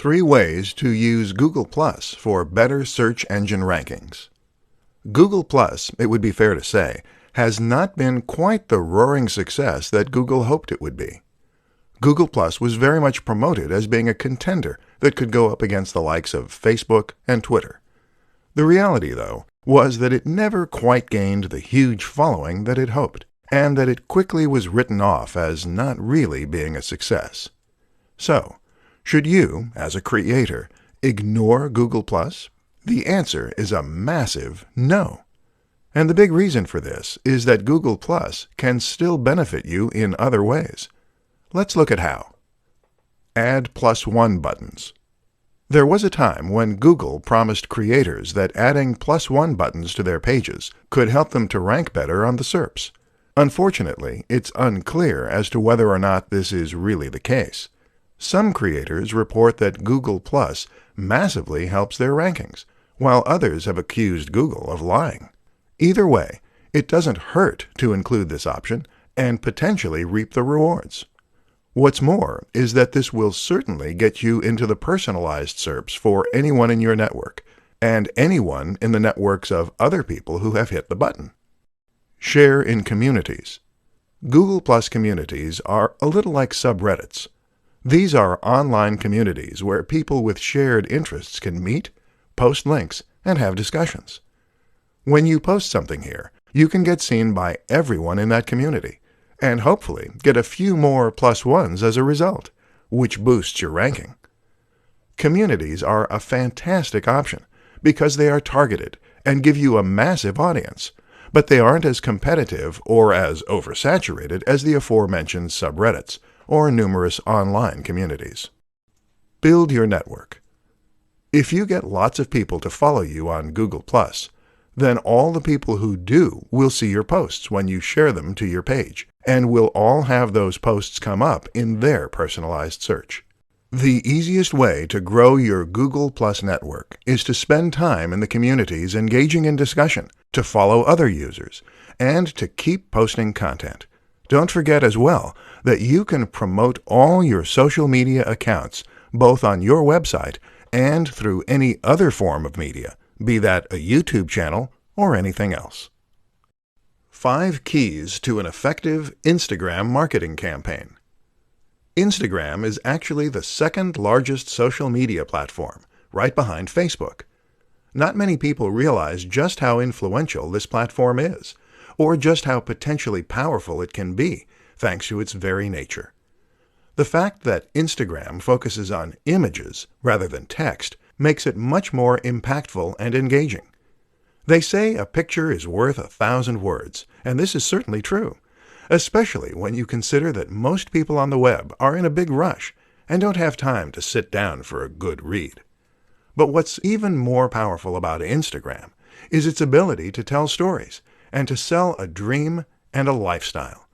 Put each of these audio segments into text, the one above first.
3 ways to use Google Plus for better search engine rankings. Google Plus, it would be fair to say, has not been quite the roaring success that Google hoped it would be. Google Plus was very much promoted as being a contender that could go up against the likes of Facebook and Twitter. The reality, though, was that it never quite gained the huge following that it hoped, and that it quickly was written off as not really being a success. So, should you, as a creator, ignore Google Plus? The answer is a massive no. And the big reason for this is that Google Plus can still benefit you in other ways. Let's look at how. Add +1 buttons. There was a time when Google promised creators that adding +1 buttons to their pages could help them to rank better on the SERPs. Unfortunately, it's unclear as to whether or not this is really the case. Some creators report that Google Plus massively helps their rankings, while others have accused Google of lying. Either way, it doesn't hurt to include this option and potentially reap the rewards. What's more is that this will certainly get you into the personalized SERPs for anyone in your network, and anyone in the networks of other people who have hit the button. Share in communities. Google Plus communities are a little like subreddits. These are online communities where people with shared interests can meet, post links, and have discussions. When you post something here, you can get seen by everyone in that community, and hopefully get a few more +1s as a result, which boosts your ranking. Communities are a fantastic option because they are targeted and give you a massive audience, but they aren't as competitive or as oversaturated as the aforementioned subreddits or numerous online communities. Build your network. If you get lots of people to follow you on Google+, then all the people who do will see your posts when you share them to your page, and will all have those posts come up in their personalized search. The easiest way to grow your Google Plus network is to spend time in the communities engaging in discussion, to follow other users, and to keep posting content. Don't forget as well that you can promote all your social media accounts, both on your website and through any other form of media, be that a YouTube channel or anything else. 5 keys to an effective Instagram marketing campaign. Instagram is actually the second largest social media platform, right behind Facebook. Not many people realize just how influential this platform is, or just how potentially powerful it can be, thanks to its very nature. The fact that Instagram focuses on images rather than text makes it much more impactful and engaging. They say a picture is worth 1,000 words, and this is certainly true, especially when you consider that most people on the web are in a big rush and don't have time to sit down for a good read. But what's even more powerful about Instagram is its ability to tell stories and to sell a dream and a lifestyle.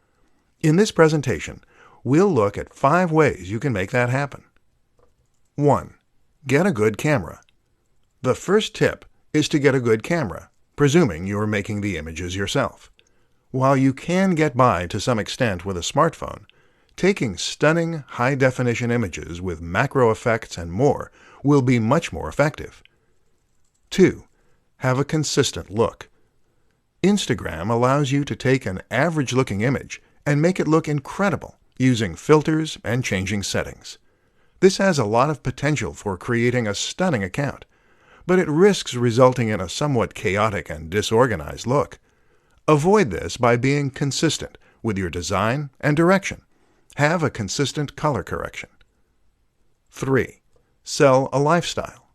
In this presentation, we'll look at 5 ways you can make that happen. 1. Get a good camera. The first tip is to get a good camera, presuming you're making the images yourself. While you can get by to some extent with a smartphone, taking stunning high-definition images with macro effects and more will be much more effective. 2. Have a consistent look. Instagram allows you to take an average-looking image and make it look incredible using filters and changing settings. This has a lot of potential for creating a stunning account, but it risks resulting in a somewhat chaotic and disorganized look. Avoid this by being consistent with your design and direction. Have a consistent color correction. 3. Sell a lifestyle.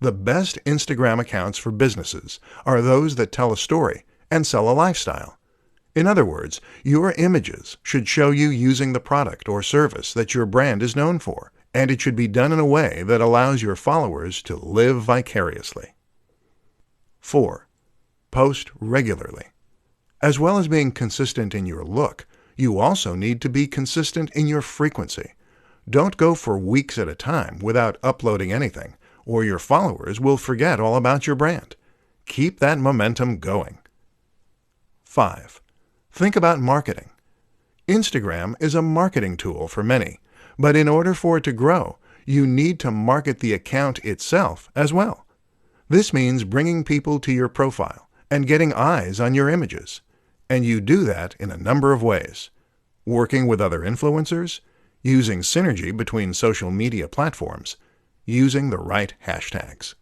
The best Instagram accounts for businesses are those that tell a story and sell a lifestyle. In other words, your images should show you using the product or service that your brand is known for, and it should be done in a way that allows your followers to live vicariously. 4. Post regularly. As well as being consistent in your look, you also need to be consistent in your frequency. Don't go for weeks at a time without uploading anything, or your followers will forget all about your brand. Keep that momentum going. 5. Think about marketing. Instagram is a marketing tool for many, but in order for it to grow, you need to market the account itself as well. This means bringing people to your profile and getting eyes on your images. And you do that in a number of ways. Working with other influencers, using synergy between social media platforms, using the right hashtags.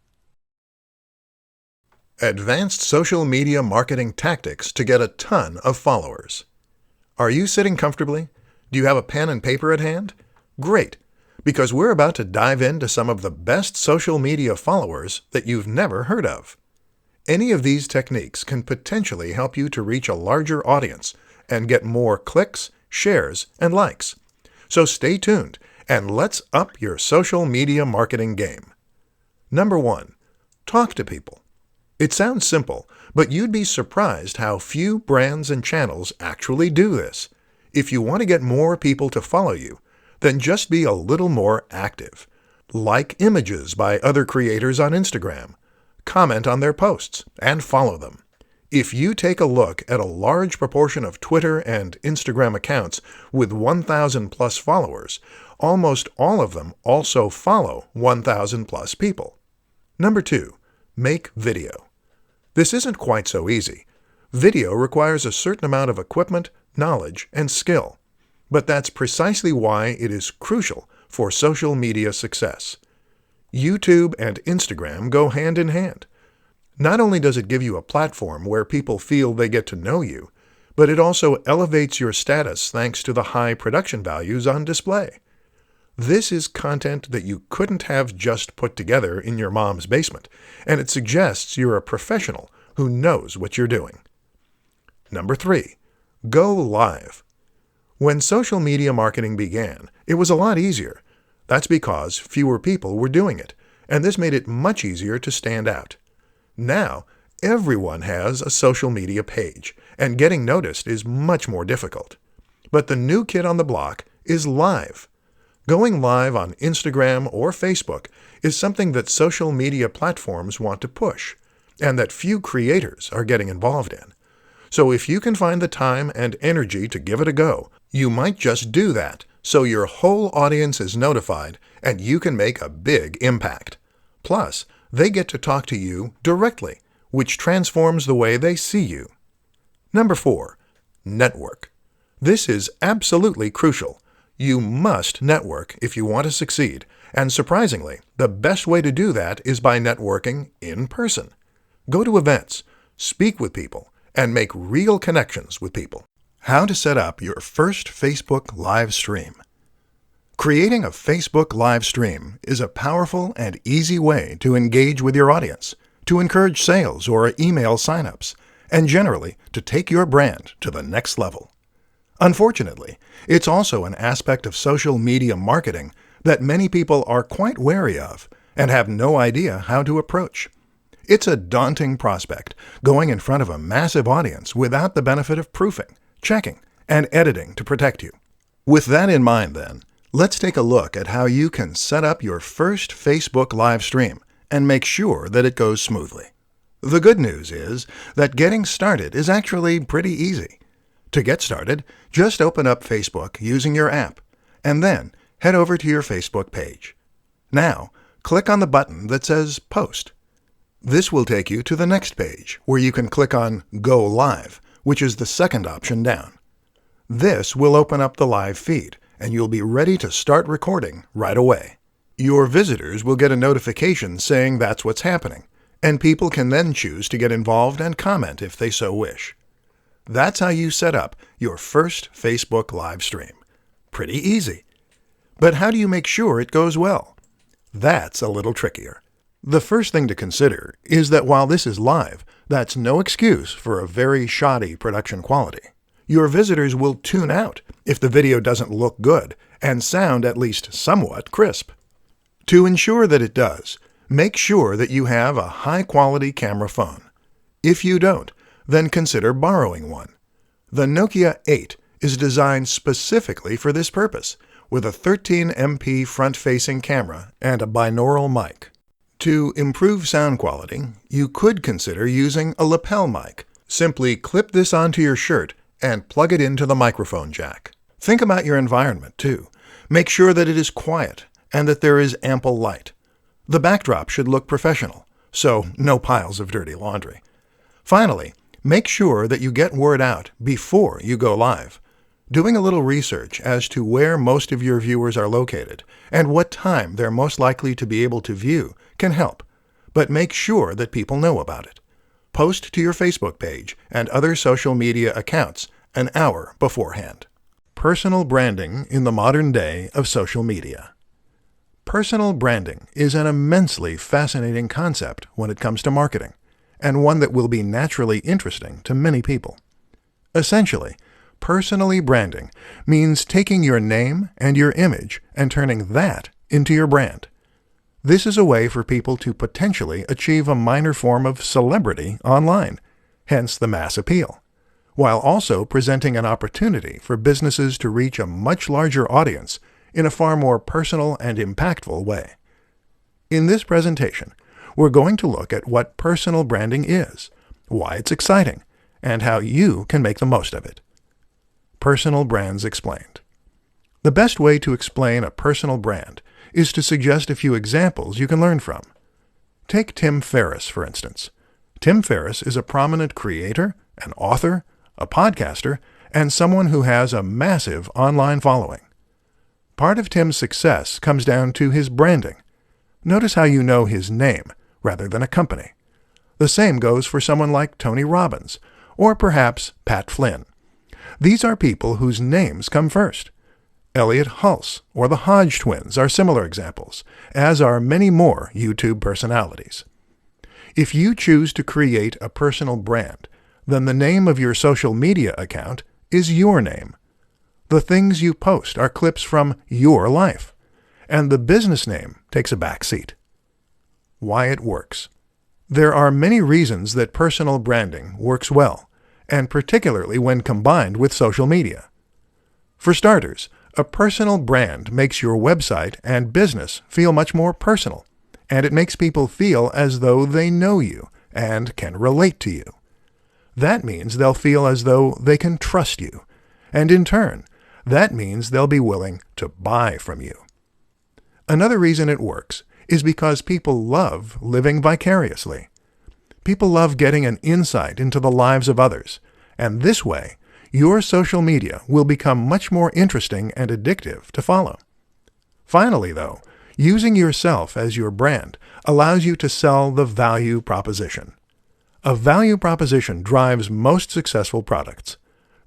Advanced social media marketing tactics to get a ton of followers. Are you sitting comfortably? Do you have a pen and paper at hand? Great, because we're about to dive into some of the best social media followers that you've never heard of. Any of these techniques can potentially help you to reach a larger audience and get more clicks, shares, and likes. So stay tuned and let's up your social media marketing game. Number 1. Talk to people. It sounds simple, but you'd be surprised how few brands and channels actually do this. If you want to get more people to follow you, then just be a little more active. Like images by other creators on Instagram. Comment on their posts and follow them. If you take a look at a large proportion of Twitter and Instagram accounts with 1,000 plus followers, almost all of them also follow 1,000 plus people. Number 2. Make video. This isn't quite so easy. Video requires a certain amount of equipment, knowledge, and skill. But that's precisely why it is crucial for social media success. YouTube and Instagram go hand in hand. Not only does it give you a platform where people feel they get to know you, but it also elevates your status thanks to the high production values on display. This is content that you couldn't have just put together in your mom's basement, and it suggests you're a professional who knows what you're doing. Number 3. Go live. When social media marketing began, it was a lot easier. That's because fewer people were doing it, and this made it much easier to stand out. Now, everyone has a social media page, and getting noticed is much more difficult. But the new kid on the block is live. Going live on Instagram or Facebook is something that social media platforms want to push, and that few creators are getting involved in. So if you can find the time and energy to give it a go, you might just do that so your whole audience is notified and you can make a big impact. Plus, they get to talk to you directly, which transforms the way they see you. Number 4. Network. This is absolutely crucial. You must network if you want to succeed, and surprisingly, the best way to do that is by networking in person. Go to events, speak with people, and make real connections with people. How to set up your first Facebook live stream. Creating a Facebook live stream is a powerful and easy way to engage with your audience, to encourage sales or email signups, and generally to take your brand to the next level. Unfortunately, it's also an aspect of social media marketing that many people are quite wary of and have no idea how to approach. It's a daunting prospect, going in front of a massive audience without the benefit of proofing, checking, and editing to protect you. With that in mind, then, let's take a look at how you can set up your first Facebook live stream and make sure that it goes smoothly. The good news is that getting started is actually pretty easy. To get started, just open up Facebook using your app, and then head over to your Facebook page. Now, click on the button that says Post. This will take you to the next page, where you can click on Go Live, which is the second option down. This will open up the live feed, and you'll be ready to start recording right away. Your visitors will get a notification saying that's what's happening, and people can then choose to get involved and comment if they so wish. That's how you set up your first Facebook live stream. Pretty easy. But how do you make sure it goes well? That's a little trickier. The first thing to consider is that while this is live, that's no excuse for a very shoddy production quality. Your visitors will tune out if the video doesn't look good and sound at least somewhat crisp. To ensure that it does, make sure that you have a high-quality camera phone. If you don't, then consider borrowing one. The Nokia 8 is designed specifically for this purpose, with a 13 MP front-facing camera and a binaural mic. To improve sound quality, you could consider using a lapel mic. Simply clip this onto your shirt and plug it into the microphone jack. Think about your environment, too. Make sure that it is quiet and that there is ample light. The backdrop should look professional, so no piles of dirty laundry. Finally, make sure that you get word out before you go live. Doing a little research as to where most of your viewers are located and what time they're most likely to be able to view can help, but make sure that people know about it. Post to your Facebook page and other social media accounts an hour beforehand. Personal branding in the modern day of social media. Personal branding is an immensely fascinating concept when it comes to marketing, and one that will be naturally interesting to many people. Essentially, personally branding means taking your name and your image and turning that into your brand. This is a way for people to potentially achieve a minor form of celebrity online, hence the mass appeal, while also presenting an opportunity for businesses to reach a much larger audience in a far more personal and impactful way. In this presentation, we're going to look at what personal branding is, why it's exciting, and how you can make the most of it. Personal brands explained. The best way to explain a personal brand is to suggest a few examples you can learn from. Take Tim Ferriss, for instance. Tim Ferriss is a prominent creator, an author, a podcaster, and someone who has a massive online following. Part of Tim's success comes down to his branding. Notice how you know his name rather than a company. The same goes for someone like Tony Robbins, or perhaps Pat Flynn. These are people whose names come first. Elliot Hulse or the Hodge twins are similar examples, as are many more YouTube personalities. If you choose to create a personal brand, then the name of your social media account is your name. The things you post are clips from your life, and the business name takes a back seat. Why it works. There are many reasons that personal branding works well, and particularly when combined with social media. For starters, a personal brand makes your website and business feel much more personal, and it makes people feel as though they know you and can relate to you. That means they'll feel as though they can trust you, and in turn, that means they'll be willing to buy from you. Another reason it works is because people love living vicariously. People love getting an insight into the lives of others, and this way, your social media will become much more interesting and addictive to follow. Finally, though, using yourself as your brand allows you to sell the value proposition. A value proposition drives most successful products.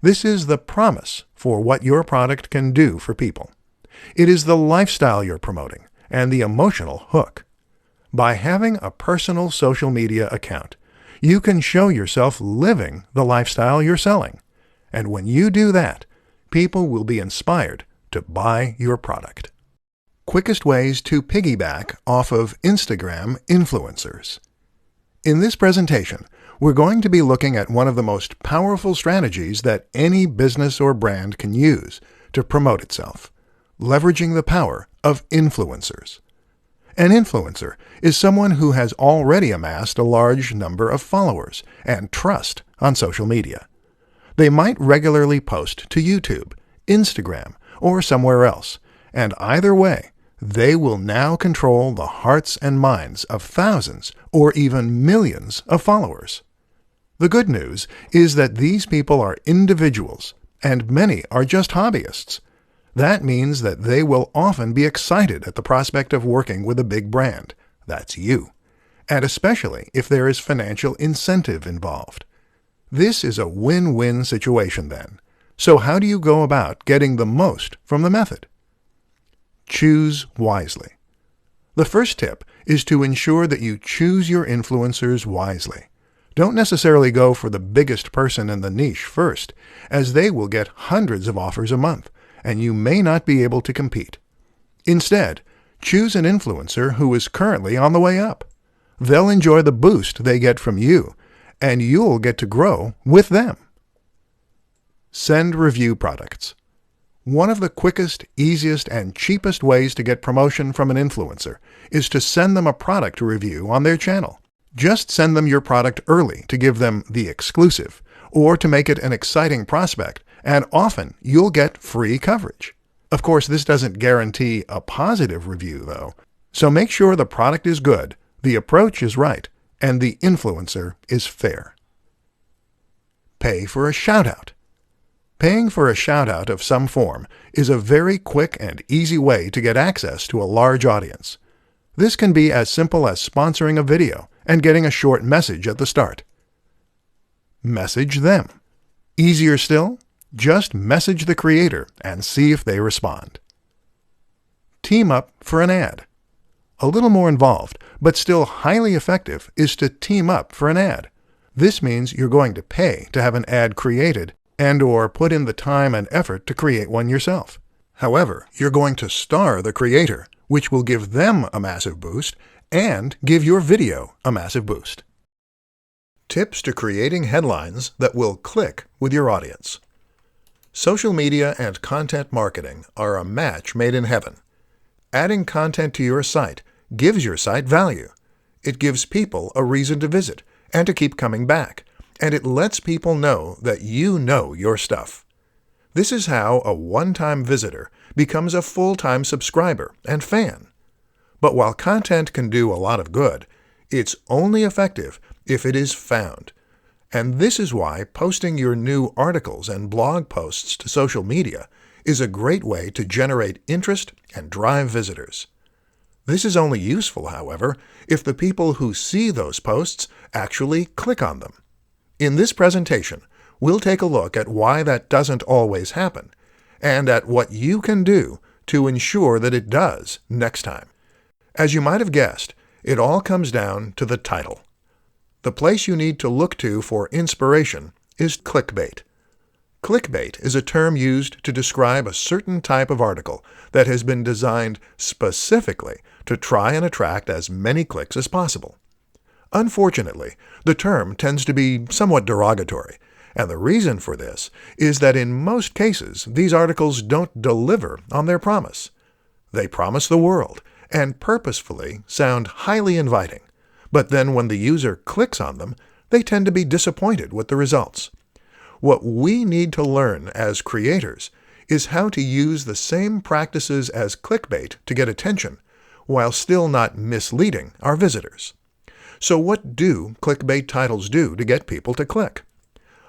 This is the promise for what your product can do for people. It is the lifestyle you're promoting and the emotional hook. By having a personal social media account, you can show yourself living the lifestyle you're selling. And when you do that, people will be inspired to buy your product. Quickest ways to piggyback off of Instagram influencers. In this presentation, we're going to be looking at one of the most powerful strategies that any business or brand can use to promote itself, leveraging the power of influencers. An influencer is someone who has already amassed a large number of followers and trust on social media. They might regularly post to YouTube, Instagram, or somewhere else, and either way, they will now control the hearts and minds of thousands or even millions of followers. The good news is that these people are individuals, and many are just hobbyists. That means that they will often be excited at the prospect of working with a big brand. That's you. And especially if there is financial incentive involved. This is a win-win situation then. So how do you go about getting the most from the method? Choose wisely. The first tip is to ensure that you choose your influencers wisely. Don't necessarily go for the biggest person in the niche first, as they will get hundreds of offers a month, and you may not be able to compete. Instead, choose an influencer who is currently on the way up. They'll enjoy the boost they get from you, and you'll get to grow with them. Send review products. One of the quickest, easiest, and cheapest ways to get promotion from an influencer is to send them a product review on their channel. Just send them your product early to give them the exclusive, or to make it an exciting prospect, and often you'll get free coverage. Of course, this doesn't guarantee a positive review, though. So make sure the product is good, the approach is right, and the influencer is fair. Pay for a shout-out. Paying for a shout-out of some form is a very quick and easy way to get access to a large audience. This can be as simple as sponsoring a video and getting a short message at the start. Message them. Easier still, just message the creator and see if they respond. Team up for an ad. A little more involved, but still highly effective, is to team up for an ad. This means you're going to pay to have an ad created and/or put in the time and effort to create one yourself. However, you're going to star the creator, which will give them a massive boost and give your video a massive boost. Tips to creating headlines that will click with your audience. Social media and content marketing are a match made in heaven. Adding content to your site gives your site value. It gives people a reason to visit and to keep coming back, and it lets people know that you know your stuff. This is how a one-time visitor becomes a full-time subscriber and fan. But while content can do a lot of good, it's only effective if it is found. And this is why posting your new articles and blog posts to social media is a great way to generate interest and drive visitors. This is only useful, however, if the people who see those posts actually click on them. In this presentation, we'll take a look at why that doesn't always happen, and at what you can do to ensure that it does next time. As you might have guessed, it all comes down to the title. The place you need to look to for inspiration is clickbait. Clickbait is a term used to describe a certain type of article that has been designed specifically to try and attract as many clicks as possible. Unfortunately, the term tends to be somewhat derogatory, and the reason for this is that in most cases these articles don't deliver on their promise. They promise the world and purposefully sound highly inviting, but then when the user clicks on them, they tend to be disappointed with the results. What we need to learn as creators is how to use the same practices as clickbait to get attention, while still not misleading our visitors. So what do clickbait titles do to get people to click?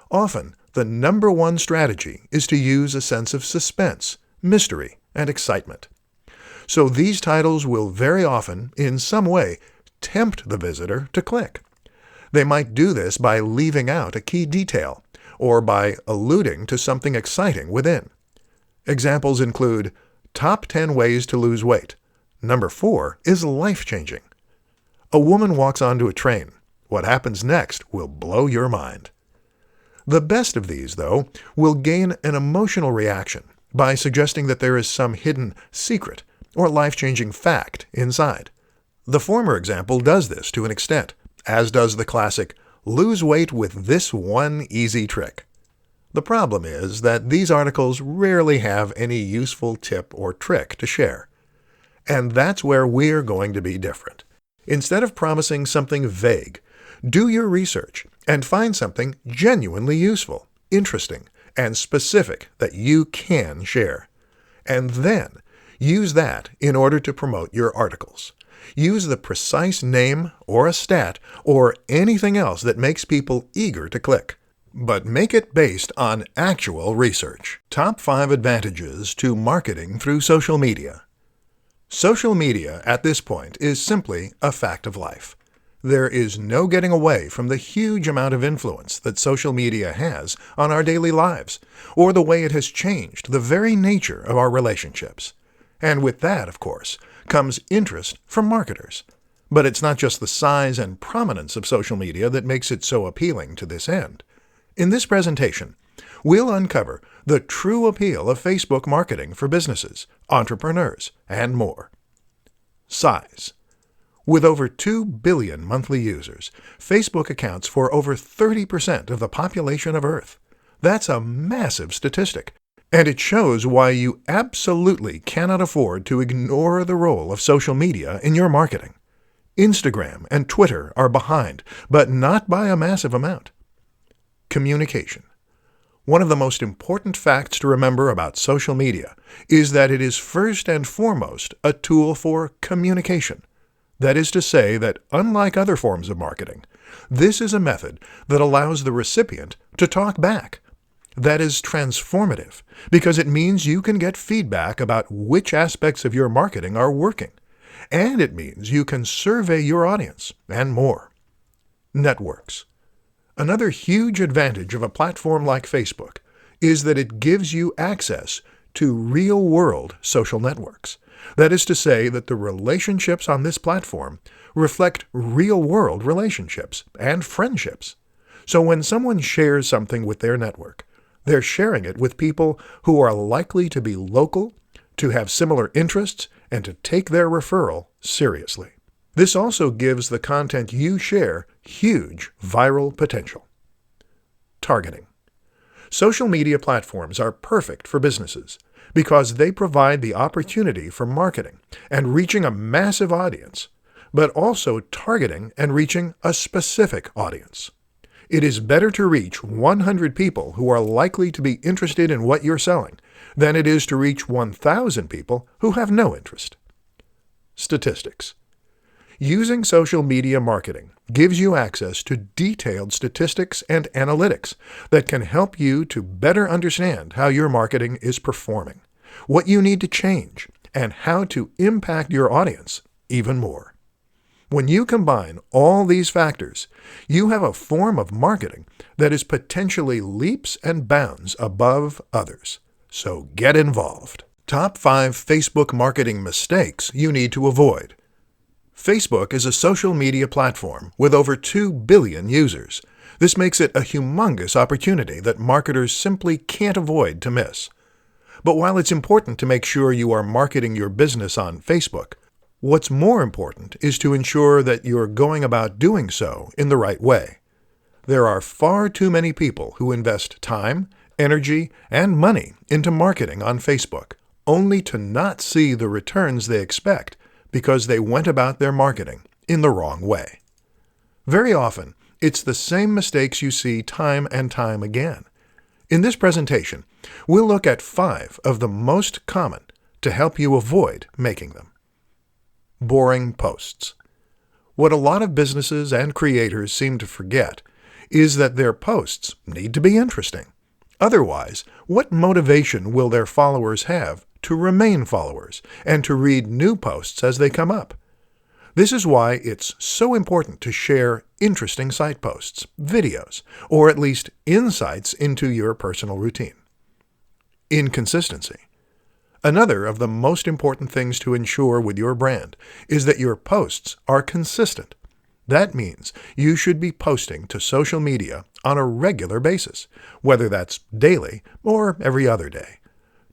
Often, the number one strategy is to use a sense of suspense, mystery, and excitement. So these titles will very often, in some way, tempt the visitor to click. They might do this by leaving out a key detail, or by alluding to something exciting within. Examples include, Top 10 Ways to Lose Weight. Number 4 is life-changing. A woman walks onto a train. What happens next will blow your mind. The best of these, though, will gain an emotional reaction by suggesting that there is some hidden secret or life-changing fact inside. The former example does this to an extent, as does the classic, lose weight with this one easy trick. The problem is that these articles rarely have any useful tip or trick to share. And that's where we're going to be different. Instead of promising something vague, do your research and find something genuinely useful, interesting, and specific that you can share. And then use that in order to promote your articles. Use the precise name or a stat or anything else that makes people eager to click. But make it based on actual research. Top 5 advantages to marketing through social media. Social media at this point is simply a fact of life. There is no getting away from the huge amount of influence that social media has on our daily lives, or the way it has changed the very nature of our relationships. And with that, of course, comes interest from marketers. But it's not just the size and prominence of social media that makes it so appealing to this end. In this presentation, we'll uncover the true appeal of Facebook marketing for businesses, entrepreneurs, and more. Size. With over 2 billion monthly users, Facebook accounts for over 30% of the population of Earth. That's a massive statistic, and it shows why you absolutely cannot afford to ignore the role of social media in your marketing. Instagram and Twitter are behind, but not by a massive amount. Communication. One of the most important facts to remember about social media is that it is first and foremost a tool for communication. That is to say that, unlike other forms of marketing, this is a method that allows the recipient to talk back. That is transformative because it means you can get feedback about which aspects of your marketing are working, and it means you can survey your audience and more. Networks. Another huge advantage of a platform like Facebook is that it gives you access to real-world social networks. That is to say that the relationships on this platform reflect real-world relationships and friendships. So when someone shares something with their network, they're sharing it with people who are likely to be local, to have similar interests, and to take their referral seriously. This also gives the content you share huge viral potential. Targeting. Social media platforms are perfect for businesses because they provide the opportunity for marketing and reaching a massive audience, but also targeting and reaching a specific audience. It is better to reach 100 people who are likely to be interested in what you're selling than it is to reach 1,000 people who have no interest. Statistics. Using social media marketing gives you access to detailed statistics and analytics that can help you to better understand how your marketing is performing, what you need to change, and how to impact your audience even more. When you combine all these factors, you have a form of marketing that is potentially leaps and bounds above others. So get involved. Top 5 Facebook marketing mistakes you need to avoid. Facebook is a social media platform with over 2 billion users. This makes it a humongous opportunity that marketers simply can't afford to miss. But while it's important to make sure you are marketing your business on Facebook, what's more important is to ensure that you're going about doing so in the right way. There are far too many people who invest time, energy, and money into marketing on Facebook, only to not see the returns they expect because they went about their marketing in the wrong way. Very often, it's the same mistakes you see time and time again. In this presentation, we'll look at 5 of the most common to help you avoid making them. Boring posts. What a lot of businesses and creators seem to forget is that their posts need to be interesting. Otherwise, what motivation will their followers have to remain followers and to read new posts as they come up? This is why it's so important to share interesting site posts, videos, or at least insights into your personal routine. Inconsistency. Another of the most important things to ensure with your brand is that your posts are consistent. That means you should be posting to social media on a regular basis, whether that's daily or every other day.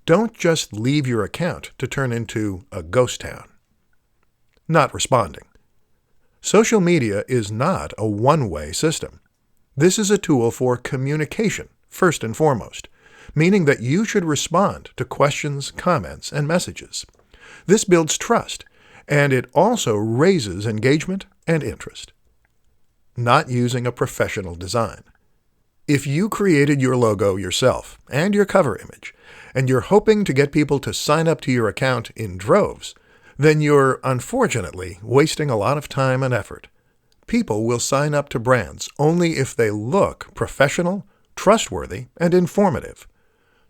Don't just leave your account to turn into a ghost town. Not responding. Social media is not a one-way system. This is a tool for communication, first and foremost, meaning that you should respond to questions, comments, and messages. This builds trust, and it also raises engagement and interest. Not using a professional design. If you created your logo yourself and your cover image, and you're hoping to get people to sign up to your account in droves, then you're unfortunately wasting a lot of time and effort. People will sign up to brands only if they look professional, trustworthy, and informative.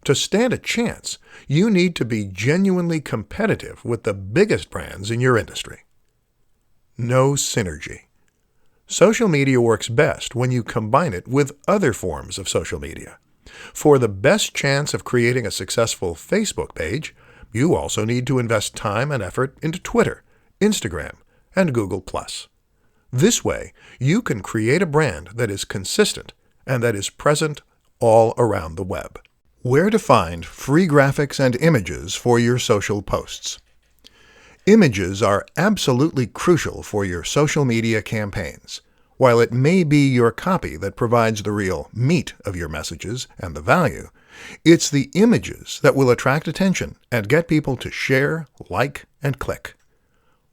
To stand a chance, you need to be genuinely competitive with the biggest brands in your industry. No synergy. Social media works best when you combine it with other forms of social media. For the best chance of creating a successful Facebook page, you also need to invest time and effort into Twitter, Instagram, and Google+. This way, you can create a brand that is consistent and that is present all around the web. Where to find free graphics and images for your social posts. Images are absolutely crucial for your social media campaigns. While it may be your copy that provides the real meat of your messages and the value, it's the images that will attract attention and get people to share, like, and click.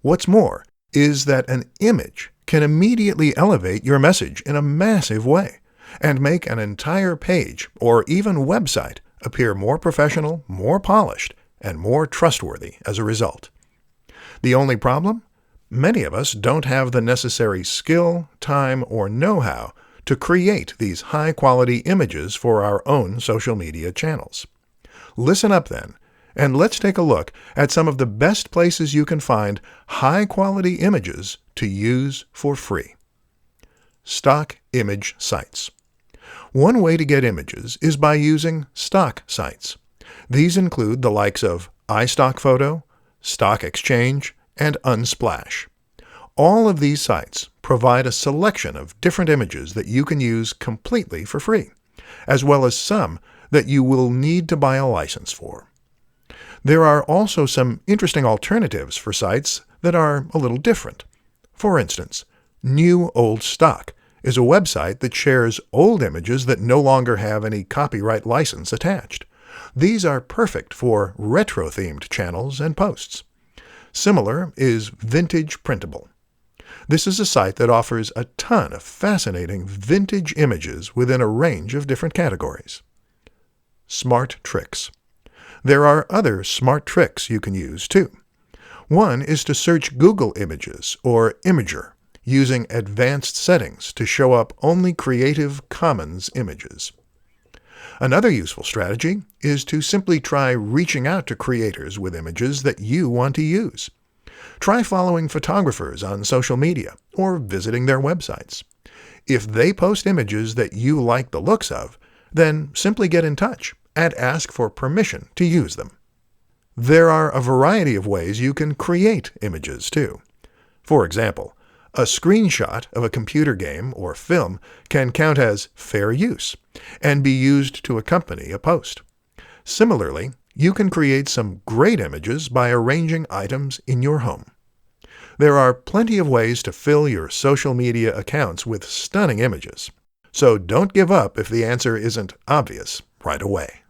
What's more is that an image can immediately elevate your message in a massive way, and make an entire page or even website appear more professional, more polished, and more trustworthy as a result. The only problem? Many of us don't have the necessary skill, time, or know-how to create these high-quality images for our own social media channels. Listen up then, and let's take a look at some of the best places you can find high-quality images to use for free. Stock image sites. One way to get images is by using stock sites. These include the likes of iStockPhoto, Stock Exchange, and Unsplash. All of these sites provide a selection of different images that you can use completely for free, as well as some that you will need to buy a license for. There are also some interesting alternatives for sites that are a little different. For instance, New Old Stock is a website that shares old images that no longer have any copyright license attached. These are perfect for retro-themed channels and posts. Similar is Vintage Printable. This is a site that offers a ton of fascinating vintage images within a range of different categories. Smart Tricks. There are other smart tricks you can use too. One is to search Google Images or Imager using advanced settings to show up only Creative Commons images. Another useful strategy is to simply try reaching out to creators with images that you want to use. Try following photographers on social media or visiting their websites. If they post images that you like the looks of, then simply get in touch and ask for permission to use them. There are a variety of ways you can create images too. For example, a screenshot of a computer game or film can count as fair use and be used to accompany a post. Similarly, you can create some great images by arranging items in your home. There are plenty of ways to fill your social media accounts with stunning images, so don't give up if the answer isn't obvious right away.